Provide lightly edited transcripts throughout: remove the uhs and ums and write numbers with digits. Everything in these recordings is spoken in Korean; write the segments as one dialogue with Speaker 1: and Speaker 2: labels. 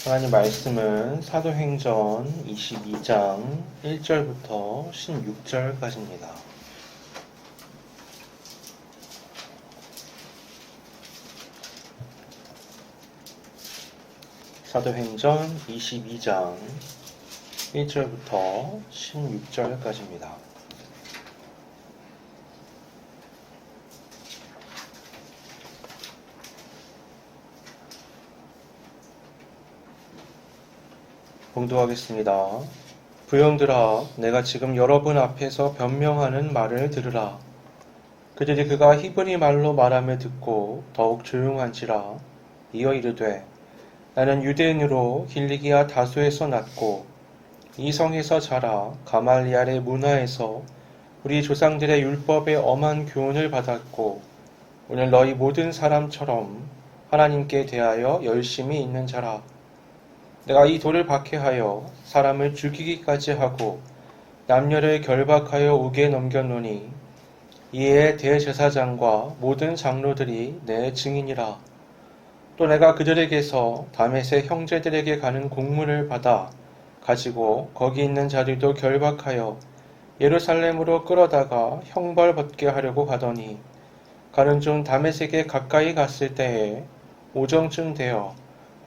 Speaker 1: 하나님 말씀은 사도행전 22장 1절부터 16절까지입니다. 사도행전 22장 1절부터 16절까지입니다. 봉독하겠습니다. 부형들아, 내가 지금 여러분 앞에서 변명하는 말을 들으라. 그들이 그가 히브리 말로 말하며 듣고 더욱 조용한지라. 이어 이르되, 나는 유대인으로 길리기아 다소에서 났고 이 성에서 자라 가말리알의 문화에서 우리 조상들의 율법의 엄한 교훈을 받았고 오늘 너희 모든 사람처럼 하나님께 대하여 열심히 있는 자라. 내가 이 돌을 박해하여 사람을 죽이기까지 하고 남녀를 결박하여 옥에 넘겼노니 이에 대제사장과 모든 장로들이 내 증인이라. 또 내가 그들에게서 다메섹 형제들에게 가는 공문을 받아 가지고 거기 있는 자들도 결박하여 예루살렘으로 끌어다가 형벌 받게 하려고 가더니 가는 중 다메섹에 가까이 갔을 때에 오정쯤 되어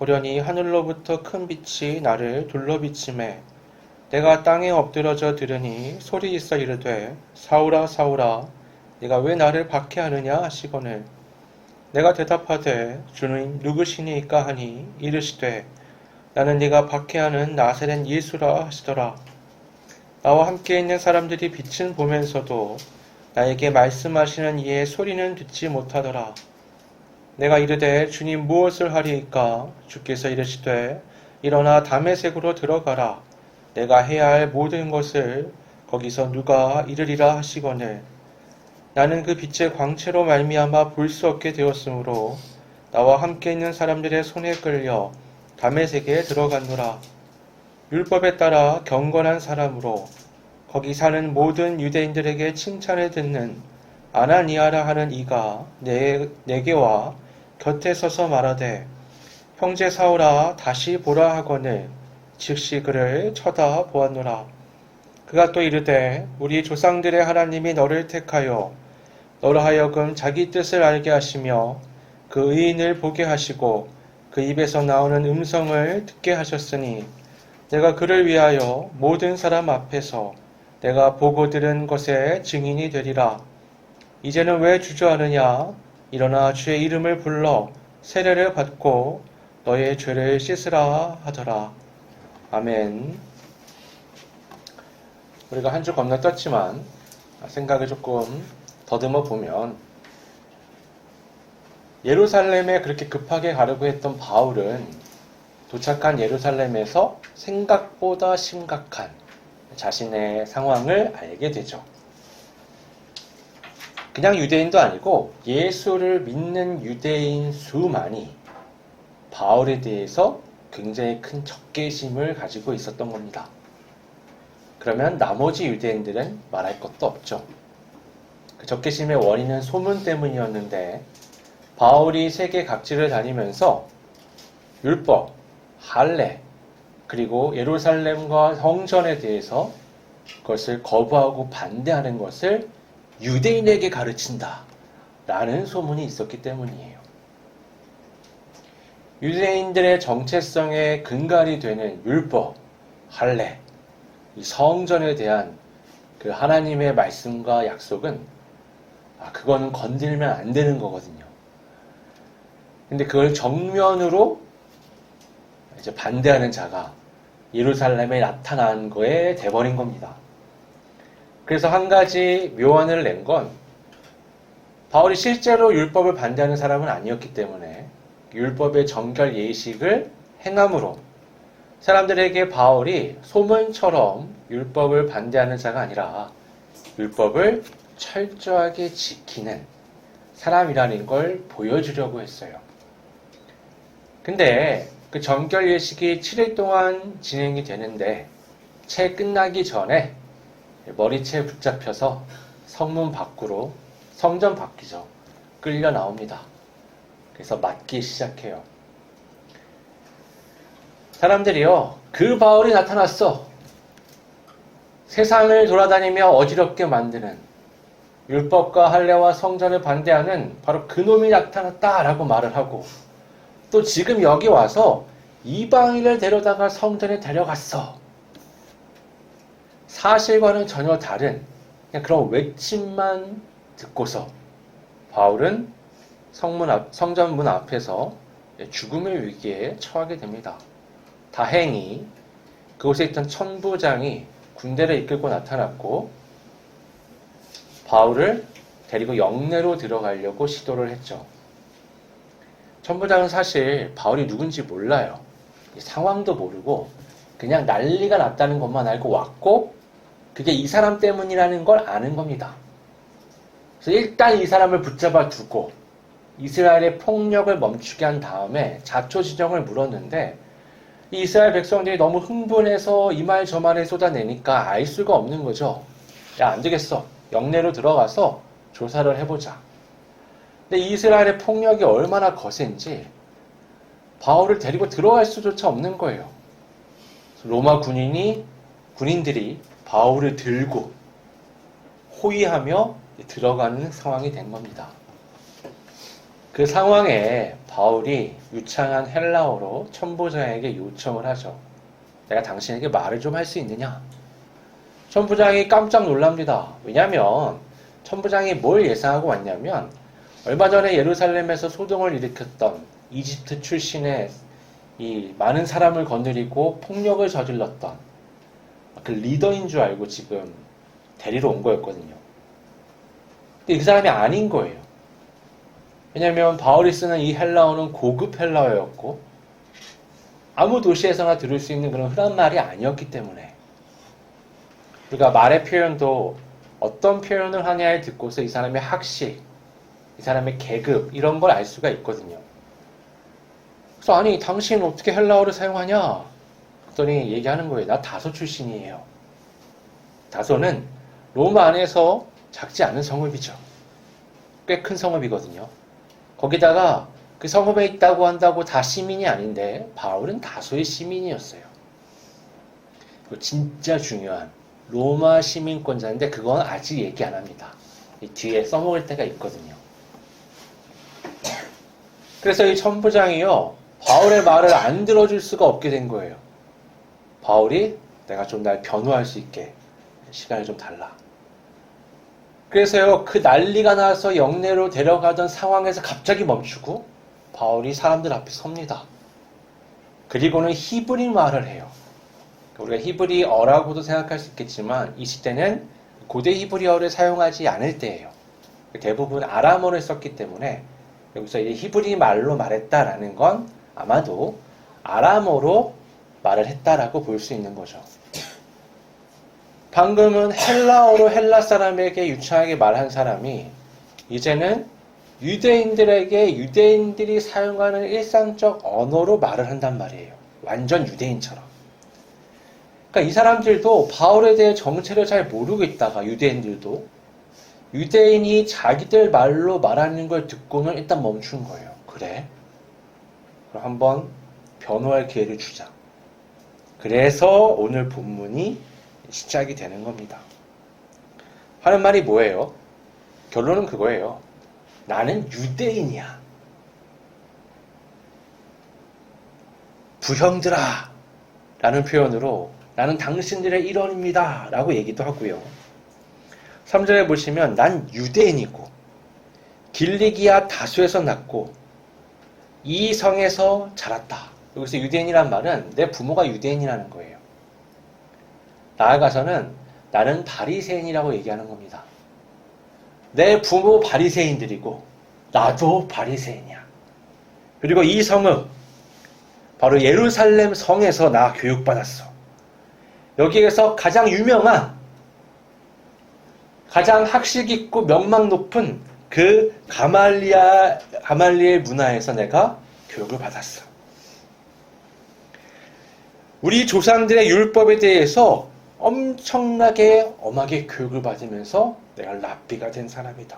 Speaker 1: 호련히 하늘로부터 큰 빛이 나를 둘러비치매 내가 땅에 엎드러져 들으니 소리 있어 이르되, 사울아 사울아 네가 왜 나를 박해하느냐 하시거늘 내가 대답하되, 주님 누구시니까 하니 이르시되, 나는 네가 박해하는 나사렛 예수라 하시더라. 나와 함께 있는 사람들이 빛은 보면서도 나에게 말씀하시는 이의 소리는 듣지 못하더라. 내가 이르되, 주님 무엇을 하리이까? 주께서 이르시되, 일어나 다메섹으로 들어가라. 내가 해야 할 모든 것을 거기서 누가 이르리라 하시거늘 나는 그 빛의 광채로 말미암아 볼 수 없게 되었으므로 나와 함께 있는 사람들의 손에 끌려 다메섹에 들어갔노라. 율법에 따라 경건한 사람으로 거기 사는 모든 유대인들에게 칭찬을 듣는 아나니아라 하는 이가 내게 와 곁에 서서 말하되, 형제 사울아 다시 보라 하거늘 즉시 그를 쳐다보았노라. 그가 또 이르되, 우리 조상들의 하나님이 너를 택하여 너로 하여금 자기 뜻을 알게 하시며 그 의인을 보게 하시고 그 입에서 나오는 음성을 듣게 하셨으니 내가 그를 위하여 모든 사람 앞에서 내가 보고 들은 것의 증인이 되리라. 이제는 왜 주저하느냐? 일어나 주의 이름을 불러 세례를 받고 너의 죄를 씻으라 하더라. 아멘. 우리가 한 주 겁나 떴지만 생각을 조금 더듬어 보면 예루살렘에 그렇게 급하게 가려고 했던 바울은 도착한 예루살렘에서 생각보다 심각한 자신의 상황을 알게 되죠. 그냥 유대인도 아니고 예수를 믿는 유대인 수만이 바울에 대해서 굉장히 큰 적개심을 가지고 있었던 겁니다. 그러면 나머지 유대인들은 말할 것도 없죠. 그 적개심의 원인은 소문 때문이었는데 바울이 세계 각지를 다니면서 율법, 할례, 그리고 예루살렘과 성전에 대해서 그것을 거부하고 반대하는 것을 유대인에게 가르친다 라는 소문이 있었기 때문이에요. 유대인들의 정체성의 근간이 되는 율법, 할례, 이 성전에 대한 그 하나님의 말씀과 약속은 그거는 건들면 안 되는 거거든요. 근데 그걸 정면으로 이제 반대하는 자가 예루살렘에 나타난 거에 돼버린 겁니다. 그래서 한 가지 묘안을 낸 건 바울이 실제로 율법을 반대하는 사람은 아니었기 때문에 율법의 정결 예식을 행함으로 사람들에게 바울이 소문처럼 율법을 반대하는 자가 아니라 율법을 철저하게 지키는 사람이라는 걸 보여주려고 했어요. 근데 그 정결 예식이 7일 동안 진행이 되는데 채 끝나기 전에 머리채 붙잡혀서 성문 밖으로, 성전 밖이죠, 끌려 나옵니다. 그래서 맞기 시작해요. 사람들이요, 그 바울이 나타났어. 세상을 돌아다니며 어지럽게 만드는 율법과 할례와 성전을 반대하는 바로 그놈이 나타났다라고 말을 하고, 또 지금 여기 와서 이방인을 데려다가 성전에 데려갔어. 사실과는 전혀 다른 그냥 그런 외침만 듣고서 바울은 성전문 앞에서 죽음의 위기에 처하게 됩니다. 다행히 그곳에 있던 천부장이 군대를 이끌고 나타났고 바울을 데리고 영내로 들어가려고 시도를 했죠. 천부장은 사실 바울이 누군지 몰라요. 상황도 모르고 그냥 난리가 났다는 것만 알고 왔고 그게 이 사람 때문이라는 걸 아는 겁니다. 그래서 일단 이 사람을 붙잡아 두고 이스라엘의 폭력을 멈추게 한 다음에 자초지종을 물었는데 이 이스라엘 백성들이 너무 흥분해서 이 말 저 말을 쏟아내니까 알 수가 없는 거죠. 야, 안 되겠어. 영내로 들어가서 조사를 해보자. 근데 이스라엘의 폭력이 얼마나 거센지 바울을 데리고 들어갈 수조차 없는 거예요. 로마 군인들이 바울을 들고 호위하며 들어가는 상황이 된 겁니다. 그 상황에 바울이 유창한 헬라어로 천부장에게 요청을 하죠. 내가 당신에게 말을 좀 할 수 있느냐? 천부장이 깜짝 놀랍니다. 왜냐하면 천부장이 뭘 예상하고 왔냐면 얼마 전에 예루살렘에서 소동을 일으켰던 이집트 출신의 이 많은 사람을 거느리고 폭력을 저질렀던 그 리더인 줄 알고 지금 데리러 온 거였거든요. 근데 그 사람이 아닌 거예요. 왜냐하면 바울이 쓰는 이 헬라어는 고급 헬라어였고 아무 도시에서나 들을 수 있는 그런 흔한 말이 아니었기 때문에 그러니까 말의 표현도 어떤 표현을 하냐에 듣고서 이 사람의 학식, 이 사람의 계급 이런 걸 알 수가 있거든요. 그래서 아니 당신 어떻게 헬라어를 사용하냐? 그랬더니 얘기하는 거예요. 나 다소 출신이에요. 다소는 로마 안에서 작지 않은 성읍이죠. 꽤 큰 성읍이거든요. 거기다가 그 성읍에 있다고 한다고 다 시민이 아닌데 바울은 다소의 시민이었어요. 진짜 중요한 로마 시민권자인데 그건 아직 얘기 안 합니다. 이 뒤에 써먹을 때가 있거든요. 그래서 이 천부장이요 바울의 말을 안 들어줄 수가 없게 된 거예요. 바울이 내가 좀 날 변호할 수 있게 시간을 좀 달라. 그래서요 그 난리가 나서 영내로 데려가던 상황에서 갑자기 멈추고 바울이 사람들 앞에 섭니다. 그리고는 히브리 말을 해요. 우리가 히브리어라고도 생각할 수 있겠지만 이 시대는 고대 히브리어를 사용하지 않을 때예요. 대부분 아람어를 썼기 때문에 여기서 이 히브리 말로 말했다라는 건 아마도 아람어로 말을 했다라고 볼 수 있는 거죠. 방금은 헬라어로 헬라 사람에게 유창하게 말한 사람이 이제는 유대인들에게 유대인들이 사용하는 일상적 언어로 말을 한단 말이에요. 완전 유대인처럼. 그러니까 이 사람들도 바울에 대해 정체를 잘 모르고 있다가 유대인들도 유대인이 자기들 말로 말하는 걸 듣고는 일단 멈춘 거예요. 그래? 그럼 한번 변호할 기회를 주자. 그래서 오늘 본문이 시작이 되는 겁니다. 하는 말이 뭐예요? 결론은 그거예요. 나는 유대인이야. 부형들아 라는 표현으로 나는 당신들의 일원입니다 라고 얘기도 하고요. 3절에 보시면 난 유대인이고 길리기아 다수에서 났고 이 성에서 자랐다. 여기서 유대인이란 말은 내 부모가 유대인이라는 거예요. 나아가서는 나는 바리새인이라고 얘기하는 겁니다. 내 부모 바리새인들이고 나도 바리새인이야. 그리고 이 성은 바로 예루살렘 성에서 나 교육받았어. 여기에서 가장 유명한 가장 학식 있고 명망 높은 그 가말리엘 문화에서 내가 교육을 받았어. 우리 조상들의 율법에 대해서 엄청나게 엄하게 교육을 받으면서 내가 랍비가 된 사람이다.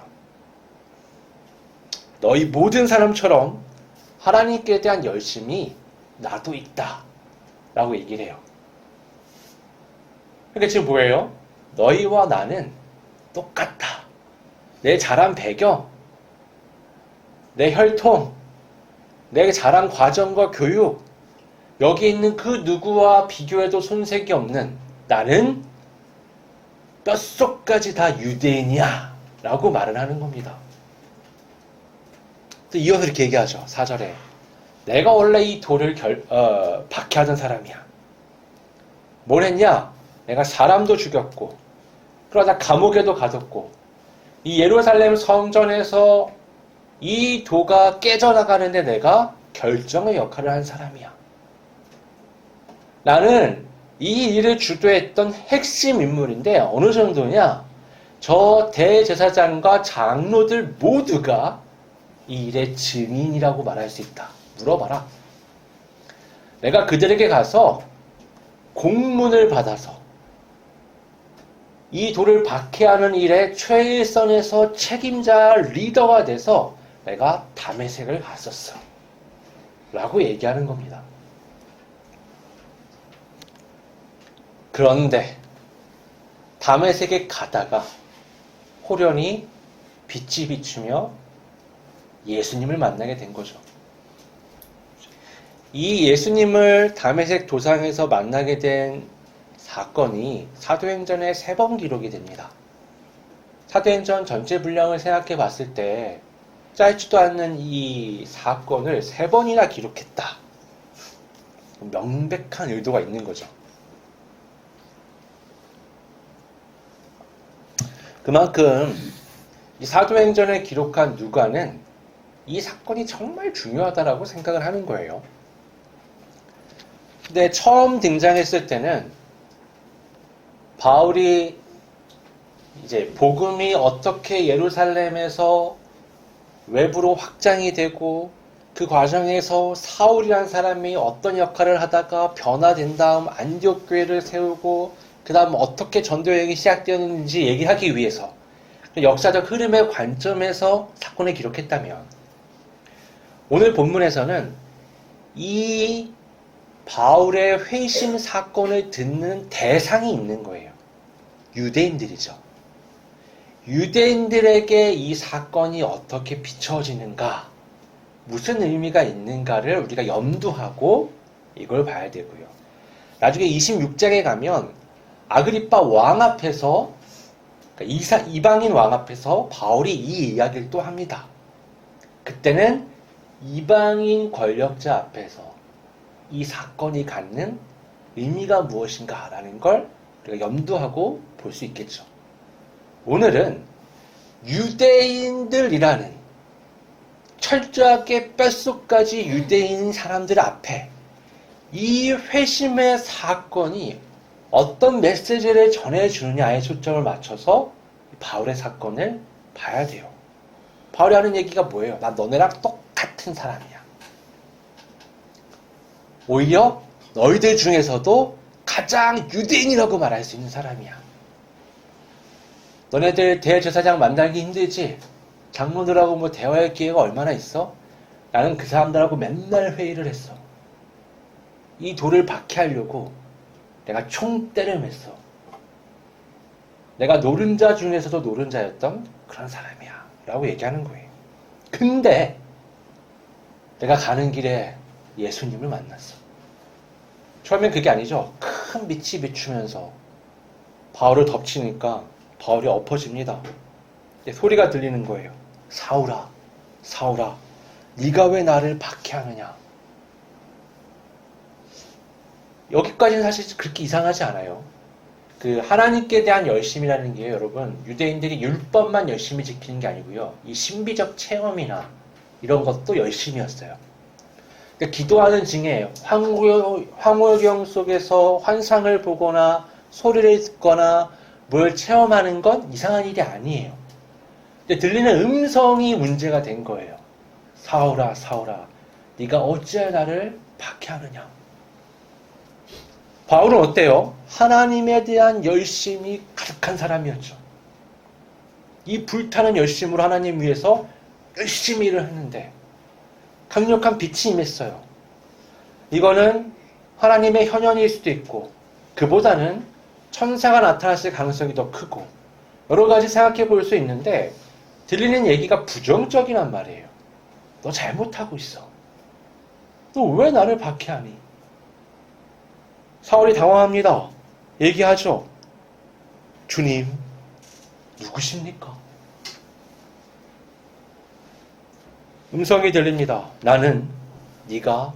Speaker 1: 너희 모든 사람처럼 하나님께 대한 열심이 나도 있다. 라고 얘기를 해요. 그러니까 지금 뭐예요? 너희와 나는 똑같다. 내 자란 배경, 내 혈통, 내 자란 과정과 교육, 여기 있는 그 누구와 비교해도 손색이 없는 나는 뼛속까지 다 유대인이야 라고 말을 하는 겁니다. 또 이어서 이렇게 얘기하죠. 4절에 내가 원래 이 돌을 박해하던 사람이야. 뭘 했냐? 내가 사람도 죽였고 그러다 감옥에도 가뒀고 이 예루살렘 성전에서 이 도가 깨져나가는데 내가 결정의 역할을 한 사람이야. 나는 이 일을 주도했던 핵심 인물인데 어느 정도냐? 저 대제사장과 장로들 모두가 이 일의 증인이라고 말할 수 있다. 물어봐라. 내가 그들에게 가서 공문을 받아서 이 돌을 박해하는 일에 최일선에서 책임자 리더가 돼서 내가 다메섹을 갔었어. 라고 얘기하는 겁니다. 그런데 다메섹에 가다가 호련히 빛이 비추며 예수님을 만나게 된 거죠. 이 예수님을 다메섹 도상에서 만나게 된 사건이 사도행전에 3번 기록이 됩니다. 사도행전 전체 분량을 생각해 봤을 때 짧지도 않는 이 사건을 3번이나 기록했다. 명백한 의도가 있는 거죠. 그만큼 이 사도행전을 기록한 누가는 이 사건이 정말 중요하다라고 생각을 하는 거예요. 근데 처음 등장했을 때는 바울이 이제 복음이 어떻게 예루살렘에서 외부로 확장이 되고 그 과정에서 사울이라는 사람이 어떤 역할을 하다가 변화된 다음 안디옥 교회를 세우고 그 다음 어떻게 전도 여행이 시작되었는지 얘기하기 위해서 역사적 흐름의 관점에서 사건을 기록했다면 오늘 본문에서는 이 바울의 회심 사건을 듣는 대상이 있는 거예요. 유대인들이죠. 유대인들에게 이 사건이 어떻게 비춰지는가, 무슨 의미가 있는가를 우리가 염두하고 이걸 봐야 되고요. 나중에 26장에 가면 아그리파 왕 앞에서, 그러니까 이방인 왕 앞에서 바울이 이 이야기를 또 합니다. 그때는 이방인 권력자 앞에서 이 사건이 갖는 의미가 무엇인가라는 걸 우리가 염두하고 볼 수 있겠죠. 오늘은 유대인들이라는 철저하게 뼛속까지 유대인 사람들 앞에 이 회심의 사건이 어떤 메시지를 전해주느냐에 초점을 맞춰서 바울의 사건을 봐야 돼요. 바울이 하는 얘기가 뭐예요? 나 너네랑 똑같은 사람이야. 오히려 너희들 중에서도 가장 유대인이라고 말할 수 있는 사람이야. 너네들 대제사장 만나기 힘들지? 장로들하고 뭐 대화할 기회가 얼마나 있어? 나는 그 사람들하고 맨날 회의를 했어. 이 돌을 박해하려고 내가 총대를 맸어. 내가 노른자 중에서도 노른자였던 그런 사람이야. 라고 얘기하는 거예요. 근데 내가 가는 길에 예수님을 만났어. 처음엔 그게 아니죠. 큰 빛이 비추면서 바울을 덮치니까 바울이 엎어집니다. 소리가 들리는 거예요. 사울아, 사울아, 네가 왜 나를 박해하느냐? 여기까지는 사실 그렇게 이상하지 않아요. 그 하나님께 대한 열심이라는 게 여러분 유대인들이 율법만 열심히 지키는 게 아니고요. 이 신비적 체험이나 이런 것도 열심이었어요. 그러니까 기도하는 중에 황홀경 속에서 환상을 보거나 소리를 듣거나 뭘 체험하는 건 이상한 일이 아니에요. 근데 들리는 음성이 문제가 된 거예요. 사울아, 사울아, 네가 어찌하여 나를 박해하느냐? 바울은 어때요? 하나님에 대한 열심이 가득한 사람이었죠. 이 불타는 열심으로 하나님 위해서 열심히 일을 했는데 강력한 빛이 임했어요. 이거는 하나님의 현현일 수도 있고 그보다는 천사가 나타났을 가능성이 더 크고 여러 가지 생각해 볼 수 있는데 들리는 얘기가 부정적이란 말이에요. 너 잘못하고 있어. 너 왜 나를 박해하니? 사울이 당황합니다. 얘기하죠. 주님, 누구십니까? 음성이 들립니다. 나는 네가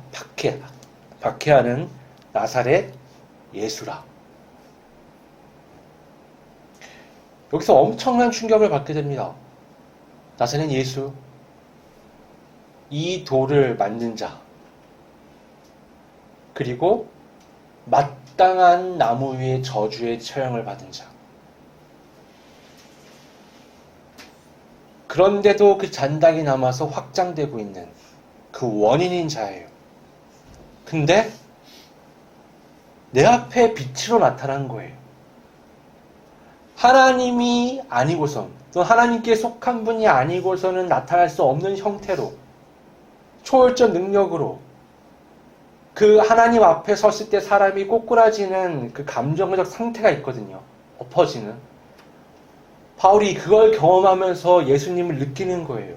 Speaker 1: 박해하는 나사렛 예수라. 여기서 엄청난 충격을 받게 됩니다. 나사렛 예수, 이 돌을 만든 자, 그리고 마땅한 나무 위에 저주의 처형을 받은 자. 그런데도 그 잔당이 남아서 확장되고 있는 그 원인인 자예요. 근데 내 앞에 빛으로 나타난 거예요. 하나님이 아니고선, 또 하나님께 속한 분이 아니고서는 나타날 수 없는 형태로, 초월적 능력으로, 그 하나님 앞에 섰을 때 사람이 꼬꾸라지는 그 감정적 상태가 있거든요. 엎어지는. 바울이 그걸 경험하면서 예수님을 느끼는 거예요.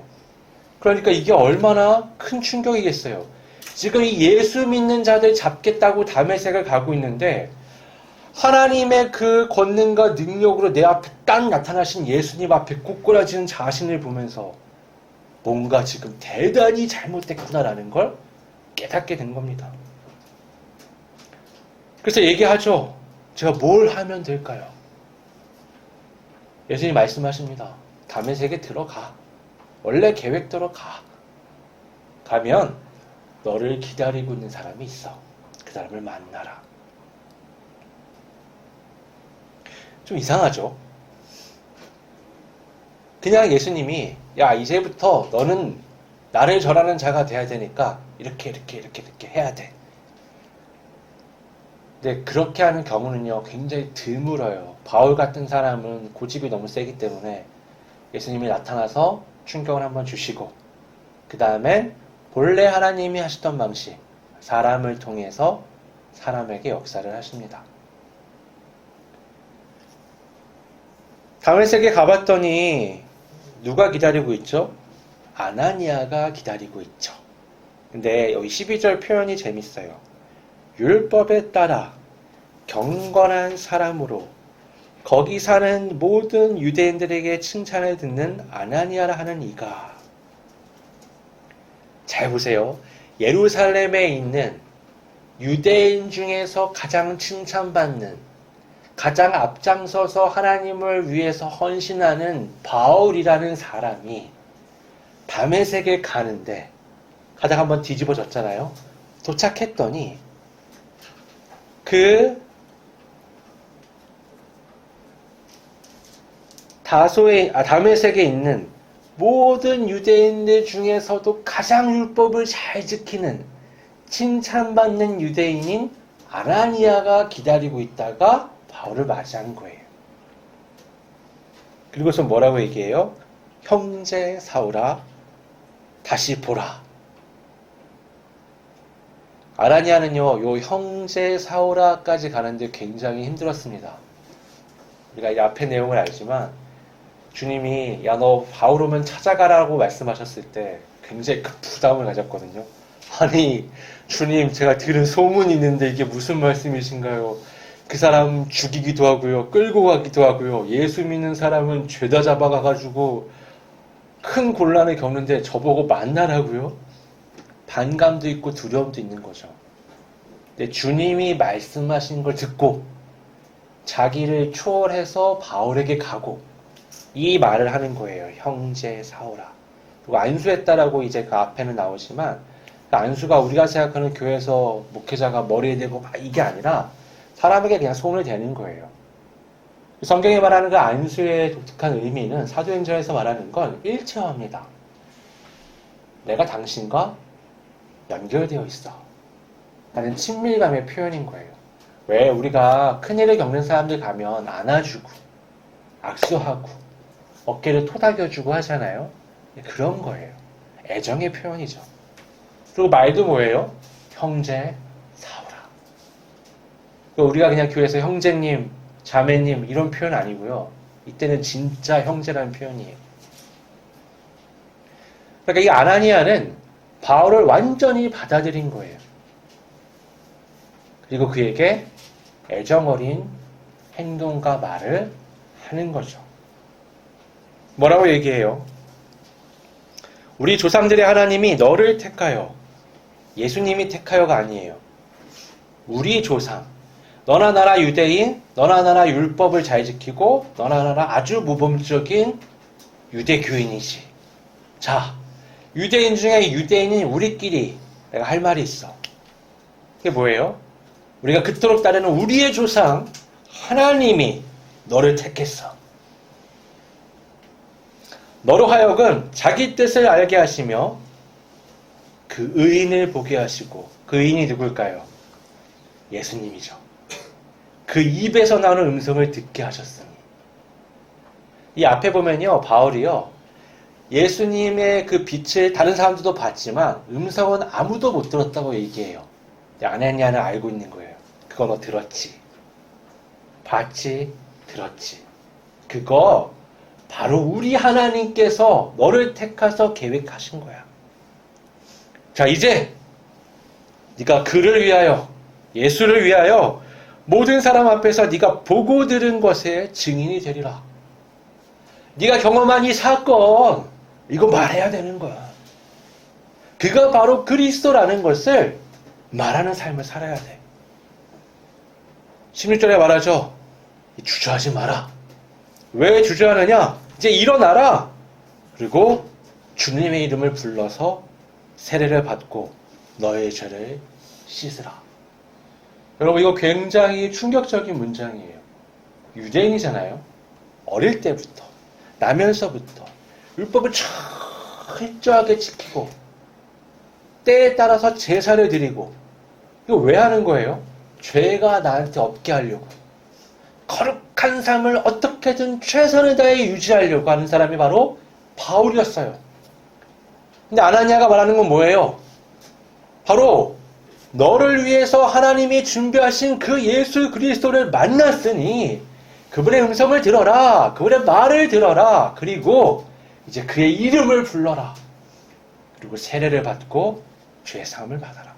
Speaker 1: 그러니까 이게 얼마나 큰 충격이겠어요. 지금 이 예수 믿는 자들 잡겠다고 다메섹을 가고 있는데 하나님의 그 권능과 능력으로 내 앞에 딱 나타나신 예수님 앞에 꼬꾸라지는 자신을 보면서 뭔가 지금 대단히 잘못됐구나라는 걸 깨닫게 된 겁니다. 그래서 얘기하죠. 제가 뭘 하면 될까요? 예수님 말씀하십니다. 다메섹에 들어가. 원래 계획대로 가. 가면 너를 기다리고 있는 사람이 있어. 그 사람을 만나라. 좀 이상하죠? 그냥 예수님이 야 이제부터 너는 나를 절하는 자가 돼야 되니까 이렇게 해야 돼. 근데 그렇게 하는 경우는요 굉장히 드물어요. 바울 같은 사람은 고집이 너무 세기 때문에 예수님이 나타나서 충격을 한번 주시고 그 다음엔 본래 하나님이 하시던 방식 사람을 통해서 사람에게 역사를 하십니다. 다메섹에 가봤더니 누가 기다리고 있죠? 아나니아가 기다리고 있죠. 근데 여기 12절 표현이 재밌어요. 율법에 따라 경건한 사람으로 거기 사는 모든 유대인들에게 칭찬을 듣는 아나니아라 하는 이가. 잘 보세요. 예루살렘에 있는 유대인 중에서 가장 칭찬받는, 가장 앞장서서 하나님을 위해서 헌신하는 바울이라는 사람이 다메섹에 가는데 가다가 한번 뒤집어졌잖아요. 도착했더니 그 다메섹에 있는 모든 유대인들 중에서도 가장 율법을 잘 지키는 칭찬받는 유대인인 아나니아가 기다리고 있다가 바울을 맞이한 거예요. 그리고서 뭐라고 얘기해요? 형제 사울아 다시 보라. 아나니아는요, 요 형제 사울아까지 가는데 굉장히 힘들었습니다. 우리가 이 앞의 내용을 알지만 주님이 야 너 바울 오면 찾아가라고 말씀하셨을 때 굉장히 큰 부담을 가졌거든요. 아니 주님 제가 들은 소문이 있는데 이게 무슨 말씀이신가요? 그 사람 죽이기도 하고요. 끌고 가기도 하고요. 예수 믿는 사람은 죄다 잡아가가지고 큰 곤란을 겪는데 저보고 만나라고요? 반감도 있고 두려움도 있는 거죠. 근데 주님이 말씀하신 걸 듣고 자기를 초월해서 바울에게 가고 이 말을 하는 거예요. 형제 사울아. 그리고 안수했다라고 이제 그 앞에는 나오지만 그 안수가 우리가 생각하는 교회에서 목회자가 머리에 대고 막 이게 아니라 사람에게 그냥 손을 대는 거예요. 성경이 말하는 그 안수의 독특한 의미는 사도행전에서 말하는 건 일체화입니다. 내가 당신과 연결되어 있어. 라는 친밀감의 표현인 거예요. 왜 우리가 큰일을 겪는 사람들 가면 안아주고 악수하고 어깨를 토닥여주고 하잖아요. 그런 거예요. 애정의 표현이죠. 그리고 말도 뭐예요? 형제 사울아. 우리가 그냥 교회에서 형제님, 자매님 이런 표현 아니고요. 이때는 진짜 형제라는 표현이에요. 그러니까 이 아나니아는 바울을 완전히 받아들인 거예요. 그리고 그에게 애정어린 행동과 말을 하는 거죠. 뭐라고 얘기해요? 우리 조상들의 하나님이 너를 택하여, 예수님이 택하여가 아니에요. 우리 조상, 너나 나나 유대인, 너나 나나 율법을 잘 지키고 너나 나나 아주 모범적인 유대교인이지. 자, 유대인 중에 유대인인 우리끼리 내가 할 말이 있어. 그게 뭐예요? 우리가 그토록 따르는 우리의 조상 하나님이 너를 택했어. 너로 하여금 자기 뜻을 알게 하시며 그 의인을 보게 하시고, 그 의인이 누굴까요? 예수님이죠. 그 입에서 나오는 음성을 듣게 하셨으니. 이 앞에 보면요, 바울이요, 예수님의 그 빛을 다른 사람들도 봤지만 음성은 아무도 못 들었다고 얘기해요. 아나니아는 알고 있는 거예요. 그거 너 들었지? 봤지? 들었지? 그거 바로 우리 하나님께서 너를 택하서 계획하신 거야. 자, 이제 네가 그를 위하여, 예수를 위하여 모든 사람 앞에서 네가 보고 들은 것의 증인이 되리라. 네가 경험한 이 사건, 이거 말해야 되는 거야. 그가 바로 그리스도라는 것을 말하는 삶을 살아야 돼. 16절에 말하죠. 주저하지 마라. 왜 주저하느냐? 이제 일어나라. 그리고 주님의 이름을 불러서 세례를 받고 너의 죄를 씻으라. 여러분, 이거 굉장히 충격적인 문장이에요. 유대인이잖아요. 어릴 때부터, 나면서부터 율법을 철저하게 지키고 때에 따라서 제사를 드리고, 이거 왜 하는 거예요? 죄가 나한테 없게 하려고, 거룩한 삶을 어떻게든 최선을 다해 유지하려고 하는 사람이 바로 바울이었어요. 근데 아나니아가 말하는 건 뭐예요? 바로 너를 위해서 하나님이 준비하신 그 예수 그리스도를 만났으니 그분의 음성을 들어라. 그분의 말을 들어라. 그리고 이제 그의 이름을 불러라. 그리고 세례를 받고 죄 사함을 받아라.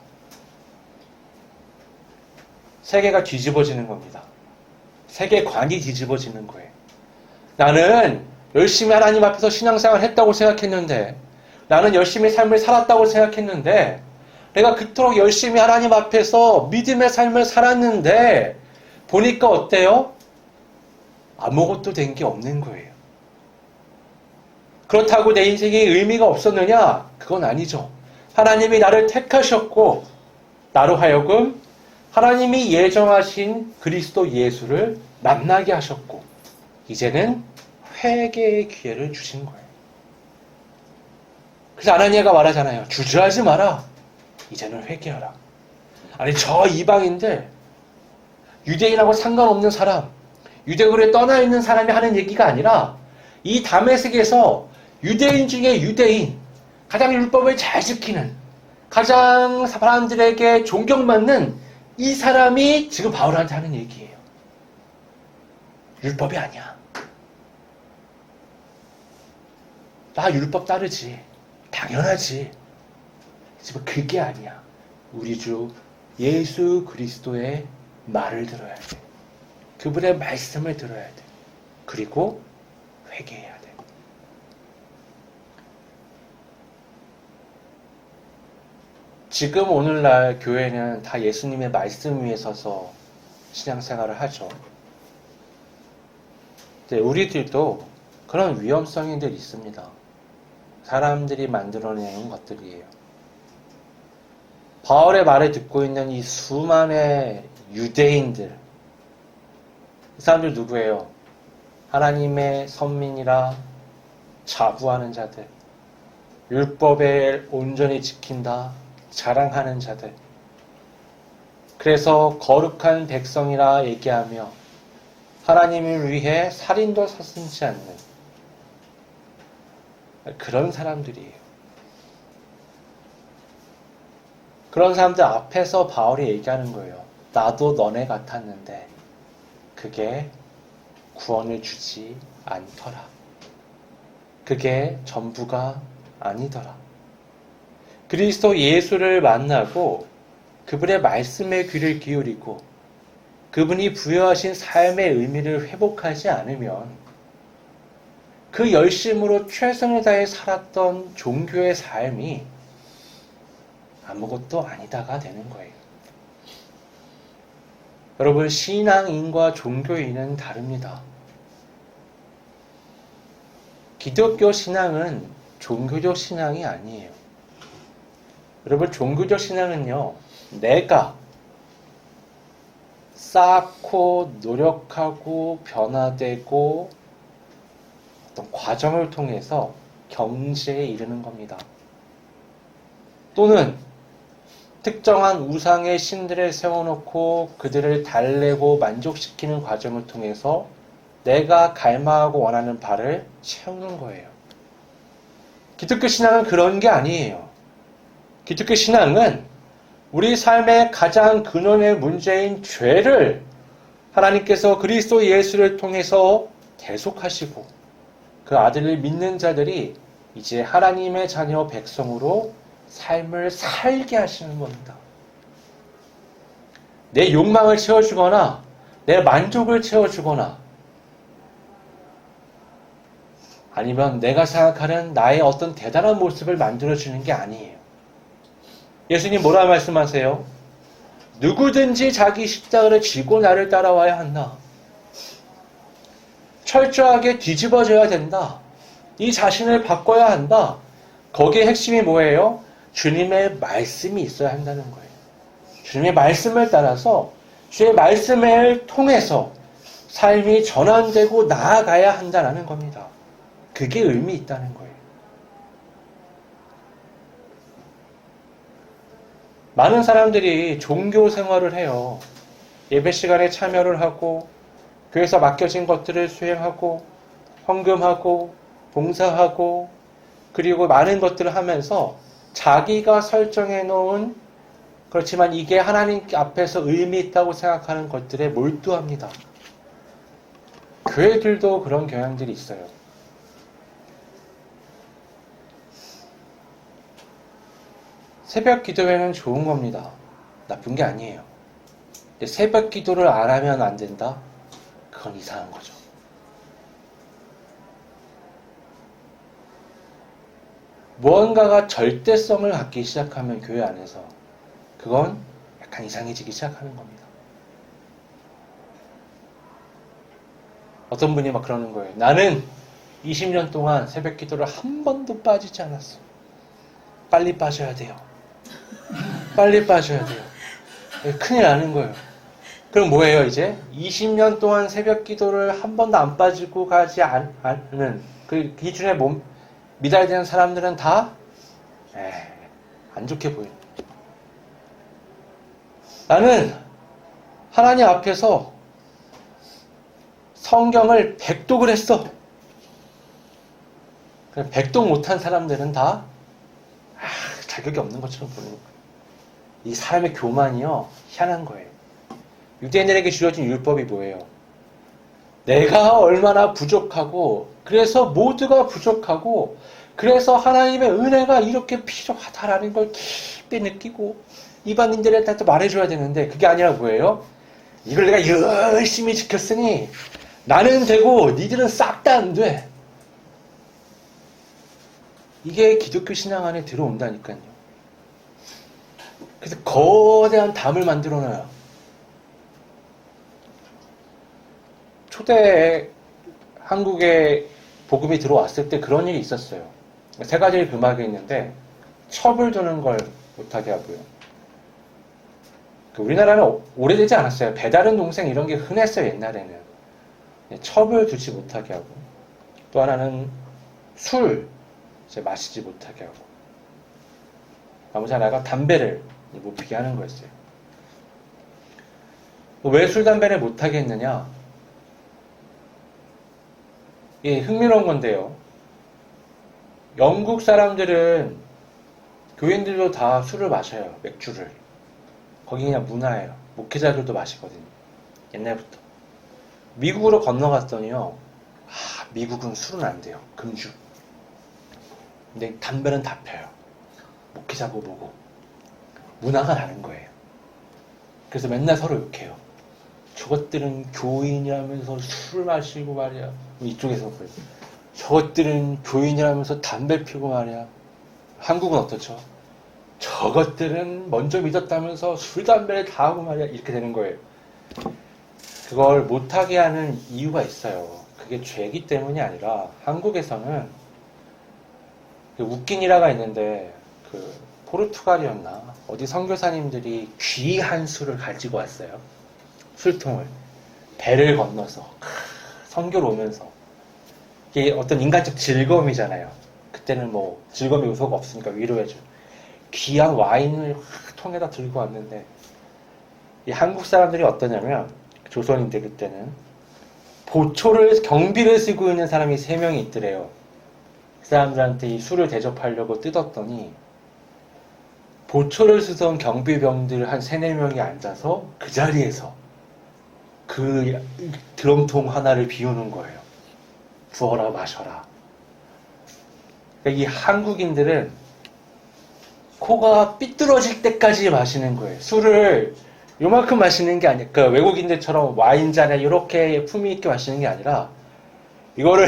Speaker 1: 세계가 뒤집어지는 겁니다. 세계관이 뒤집어지는 거예요. 나는 열심히 하나님 앞에서 신앙생활을 했다고 생각했는데, 나는 열심히 삶을 살았다고 생각했는데, 내가 그토록 열심히 하나님 앞에서 믿음의 삶을 살았는데 보니까 어때요? 아무것도 된 게 없는 거예요. 그렇다고 내 인생에 의미가 없었느냐? 그건 아니죠. 하나님이 나를 택하셨고 나로 하여금 하나님이 예정하신 그리스도 예수를 만나게 하셨고 이제는 회개의 기회를 주신 거예요. 그래서 아나니아가 말하잖아요. 주저하지 마라. 이제는 회개하라. 아니, 저 이방인들, 유대인하고 상관없는 사람, 유대교를 떠나 있는 사람이 하는 얘기가 아니라 이 다메섹에서 유대인 중에 유대인, 가장 율법을 잘 지키는, 가장 사람들에게 존경받는 이 사람이 지금 바울한테 하는 얘기예요. 율법이 아니야. 나 율법 따르지. 당연하지. 하지만 그게 아니야. 우리 주 예수 그리스도의 말을 들어야 돼. 그분의 말씀을 들어야 돼. 그리고 회개해야 돼. 지금 오늘날 교회는 다 예수님의 말씀 위에 서서 신앙생활을 하죠. 근데 우리들도 그런 위험성이 늘 있습니다. 사람들이 만들어내는 것들이에요. 바울의 말을 듣고 있는 이 수많은 유대인들, 이 사람들 누구예요? 하나님의 선민이라 자부하는 자들, 율법을 온전히 지킨다 자랑하는 자들, 그래서 거룩한 백성이라 얘기하며 하나님을 위해 살인도 서슴지 않는 그런 사람들이에요. 그런 사람들 앞에서 바울이 얘기하는 거예요. 나도 너네 같았는데 그게 구원을 주지 않더라. 그게 전부가 아니더라. 그리스도 예수를 만나고 그분의 말씀에 귀를 기울이고 그분이 부여하신 삶의 의미를 회복하지 않으면 그 열심으로 최선을 다해 살았던 종교의 삶이 아무것도 아니다가 되는 거예요. 여러분, 신앙인과 종교인은 다릅니다. 기독교 신앙은 종교적 신앙이 아니에요. 여러분, 종교적 신앙은요, 내가 쌓고 노력하고 변화되고 어떤 과정을 통해서 경지에 이르는 겁니다. 또는 특정한 우상의 신들을 세워놓고 그들을 달래고 만족시키는 과정을 통해서 내가 갈망하고 원하는 바를 채우는 거예요. 기독교 신앙은 그런 게 아니에요. 기독교 신앙은 우리 삶의 가장 근원의 문제인 죄를 하나님께서 그리스도 예수를 통해서 대속하시고 그 아들을 믿는 자들이 이제 하나님의 자녀 백성으로 삶을 살게 하시는 겁니다. 내 욕망을 채워주거나 내 만족을 채워주거나 아니면 내가 생각하는 나의 어떤 대단한 모습을 만들어주는 게 아니에요. 예수님 뭐라 말씀하세요? 누구든지 자기 십자가를 지고 나를 따라와야 한다. 철저하게 뒤집어져야 된다. 이 자신을 바꿔야 한다. 거기에 핵심이 뭐예요? 주님의 말씀이 있어야 한다는 거예요. 주님의 말씀을 따라서 주의 말씀을 통해서 삶이 전환되고 나아가야 한다는 겁니다. 그게 의미 있다는 거예요. 많은 사람들이 종교 생활을 해요. 예배 시간에 참여를 하고 교회에서 맡겨진 것들을 수행하고 헌금하고 봉사하고 그리고 많은 것들을 하면서 자기가 설정해 놓은 그렇지만 이게 하나님 앞에서 의미 있다고 생각하는 것들에 몰두합니다. 교회들도 그런 경향들이 있어요. 새벽 기도회는 좋은 겁니다. 나쁜 게 아니에요. 근데 새벽 기도를 안 하면 안 된다? 그건 이상한 거죠. 무언가가 절대성을 갖기 시작하면 교회 안에서 그건 약간 이상해지기 시작하는 겁니다. 어떤 분이 막 그러는 거예요. 나는 20년 동안 새벽 기도를 한 번도 빠지지 않았어. 빨리 빠져야 돼요. 빨리 빠져야 돼요. 큰일 나는 거예요. 그럼 뭐예요 이제? 20년 동안 새벽 기도를 한 번도 안 빠지고 가지 않는 그 기준에 미달되는 사람들은 다 안 좋게 보여요. 나는 하나님 앞에서 성경을 백독을 했어. 백독 못한 사람들은 다 자격이 없는 것처럼 보는 거예요. 이 사람의 교만이요 희한한 거예요. 유대인들에게 주어진 율법이 뭐예요? 내가 얼마나 부족하고 그래서 모두가 부족하고 그래서 하나님의 은혜가 이렇게 필요하다라는 걸 깊이 느끼고 이방인들한테 말해줘야 되는데 그게 아니라 뭐예요? 이걸 내가 열심히 지켰으니 나는 되고 니들은 싹 다 안 돼. 이게 기독교 신앙 안에 들어온다니까요. 그래서 거대한 담을 만들어놔요. 초대에 한국에 복음이 들어왔을 때 그런 일이 있었어요. 세 가지를 금하게 했는데 첩을 두는 걸 못하게 하고요. 우리나라는 오래되지 않았어요. 배다른 동생 이런 게 흔했어요. 옛날에는. 첩을 두지 못하게 하고 또 하나는 술 이제 마시지 못하게 하고 나머지 하나가 담배를 못 피게 하는 거였어요. 왜 술, 담배를 못하게 했느냐? 예, 흥미로운 건데요. 영국 사람들은 교인들도 다 술을 마셔요. 맥주를. 거기 그냥 문화예요. 목회자들도 마시거든요. 옛날부터. 미국으로 건너갔더니요. 미국은 술은 안 돼요. 금주. 근데 담배는 다 펴요. 목회자고 뭐고. 문화가 다른 거예요. 그래서 맨날 서로 욕해요. 저것들은 교인이라면서 술 마시고 말이야. 이쪽에서 그래요. 저것들은 교인이라면서 담배 피고 말이야. 한국은 어떻죠? 저것들은 먼저 믿었다면서 술, 담배를 다 하고 말이야. 이렇게 되는 거예요. 그걸 못하게 하는 이유가 있어요. 그게 죄기 때문이 아니라 한국에서는 웃긴 일화가 있는데 포르투갈이었나 어디 선교사님들이 귀한 술을 가지고 왔어요. 술통을 배를 건너서 선교를 오면서 이게 어떤 인간적 즐거움이잖아요. 그때는 뭐 즐거움의 요소가 없으니까 위로해줘. 귀한 와인을 통에다 들고 왔는데 이 한국 사람들이 어떠냐면 조선인들 그때는 경비를 쓰고 있는 사람이 3명이 있더래요. 그 사람들한테 이 술을 대접하려고 뜯었더니 보초를 쓰던 경비병들 한 3-4명이 앉아서 그 자리에서 그 드럼통 하나를 비우는 거예요. 부어라 마셔라. 그러니까 이 한국인들은 코가 삐뚤어질 때까지 마시는 거예요. 술을 요만큼 마시는 게 아니라 그러니까 외국인들처럼 와인잔에 이렇게 품위 있게 마시는 게 아니라 이거를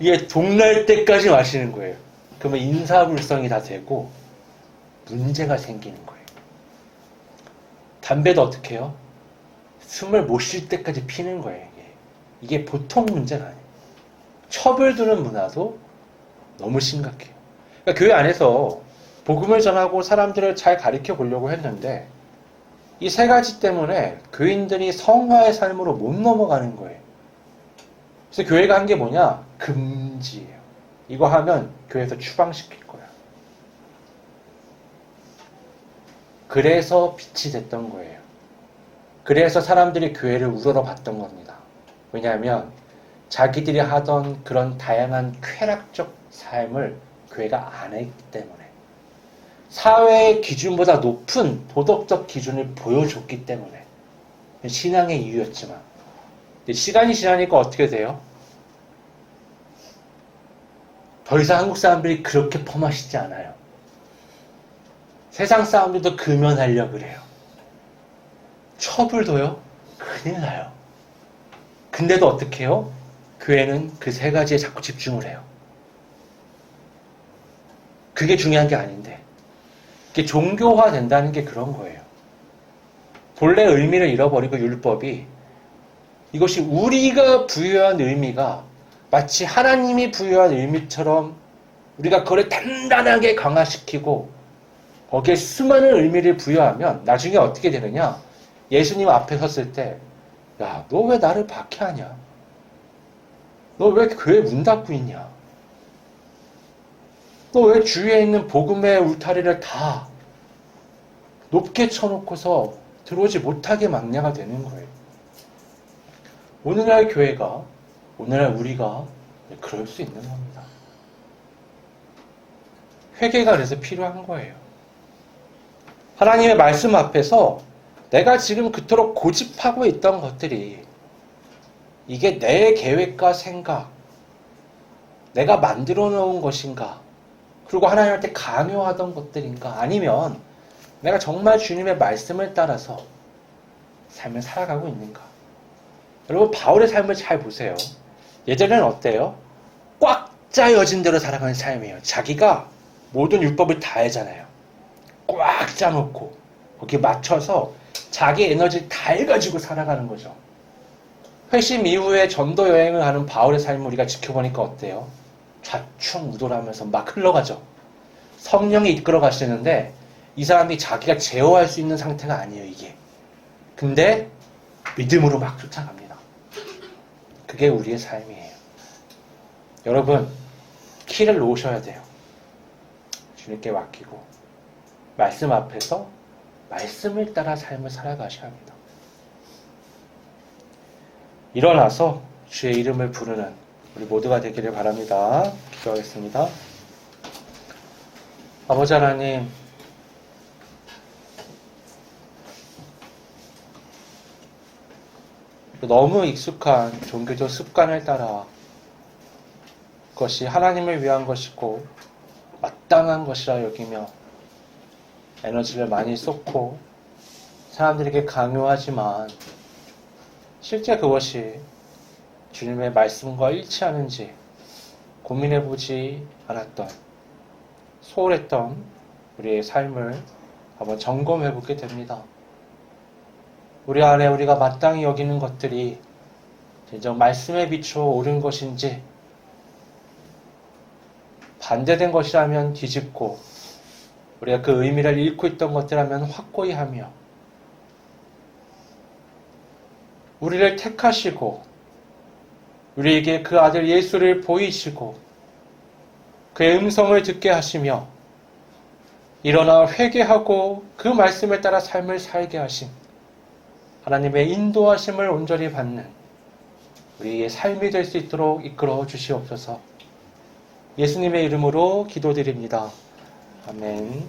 Speaker 1: 이게 동날 때까지 마시는 거예요. 그러면 인사불성이 다 되고 문제가 생기는 거예요. 담배도 어떻게 해요? 숨을 못 쉴 때까지 피는 거예요. 이게 보통 문제가 아니에요. 첩을 두는 문화도 너무 심각해요. 그러니까 교회 안에서 복음을 전하고 사람들을 잘 가르쳐 보려고 했는데 이 3가지 때문에 교인들이 성화의 삶으로 못 넘어가는 거예요. 그래서 교회가 한 게 뭐냐? 금지예요. 이거 하면 교회에서 추방시킬 거야. 그래서 빛이 됐던 거예요. 그래서 사람들이 교회를 우러러 봤던 겁니다. 왜냐하면 자기들이 하던 그런 다양한 쾌락적 삶을 교회가 안 했기 때문에 사회의 기준보다 높은 도덕적 기준을 보여줬기 때문에 신앙의 이유였지만 시간이 지나니까 어떻게 돼요? 더 이상 한국 사람들이 그렇게 퍼마시지 않아요. 세상 사람들도 금연하려고 그래요. 첩을 둬요? 큰일 나요. 근데도 어떻게 해요? 교회는 그 3가지에 자꾸 집중을 해요. 그게 중요한 게 아닌데 이게 종교화 된다는 게 그런 거예요. 본래 의미를 잃어버리고 율법이 이것이 우리가 부여한 의미가 마치 하나님이 부여한 의미처럼 우리가 그걸 단단하게 강화시키고 거기에 수많은 의미를 부여하면 나중에 어떻게 되느냐? 예수님 앞에 섰을 때 야, 너 왜 나를 박해하냐? 너 왜 교회 문 닫고 있냐? 너 왜 주위에 있는 복음의 울타리를 다 높게 쳐놓고서 들어오지 못하게 막냐가 되는 거예요. 오늘날 교회가, 오늘날 우리가 그럴 수 있는 겁니다. 회개가 그래서 필요한 거예요. 하나님의 말씀 앞에서 내가 지금 그토록 고집하고 있던 것들이 이게 내 계획과 생각, 내가 만들어 놓은 것인가, 그리고 하나님한테 강요하던 것들인가, 아니면 내가 정말 주님의 말씀을 따라서 삶을 살아가고 있는가. 여러분 바울의 삶을 잘 보세요. 예전에는 어때요? 꽉 짜여진 대로 살아가는 삶이에요. 자기가 모든 율법을 다 하잖아요. 꽉 짜놓고 거기에 맞춰서 자기 에너지를 다 해가지고 살아가는 거죠. 회심 이후에 전도 여행을 하는 바울의 삶을 우리가 지켜보니까 어때요? 좌충우돌하면서 막 흘러가죠. 성령이 이끌어 가시는데 이 사람이 자기가 제어할 수 있는 상태가 아니에요, 이게. 근데 믿음으로 막 쫓아갑니다. 그게 우리의 삶이에요. 여러분, 키를 놓으셔야 돼요. 주님께 맡기고 말씀 앞에서 말씀을 따라 삶을 살아가셔야 합니다. 일어나서 주의 이름을 부르는 우리 모두가 되기를 바랍니다. 기도하겠습니다. 아버지 하나님, 너무 익숙한 종교적 습관을 따라 그것이 하나님을 위한 것이고 마땅한 것이라 여기며 에너지를 많이 쏟고 사람들에게 강요하지만 실제 그것이 주님의 말씀과 일치하는지 고민해보지 않았던 소홀했던 우리의 삶을 한번 점검해보게 됩니다. 우리 안에 우리가 마땅히 여기는 것들이 진정 말씀에 비추어 옳은 것인지 반대된 것이라면 뒤집고 우리가 그 의미를 잃고 있던 것들이라면 확고히 하며 우리를 택하시고 우리에게 그 아들 예수를 보이시고 그의 음성을 듣게 하시며 일어나 회개하고 그 말씀에 따라 삶을 살게 하심 하나님의 인도하심을 온전히 받는 우리의 삶이 될 수 있도록 이끌어 주시옵소서. 예수님의 이름으로 기도드립니다. 아멘.